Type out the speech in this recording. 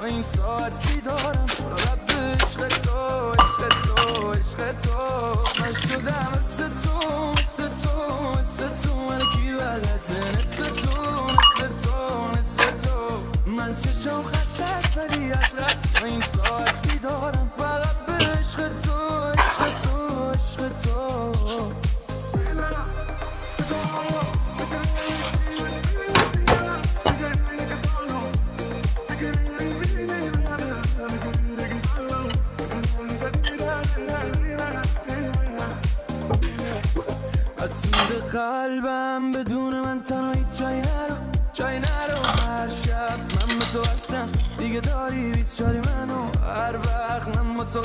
این ساعت بیدارم فقط به عشق تو عشق تو عشق تو من شدم مثل تو مثل تو مثل تو من کی بلده مثل تو مثل تو مثل تو من چشم خطت ولی از رست این ساعت بیدارم فقط به عشق تو عشق تو عشق تو از سود قلبم بدون من تنها هیچ جای نرو هر شب من با تو هستم دیگه داری 24 منو هر وقت من با تو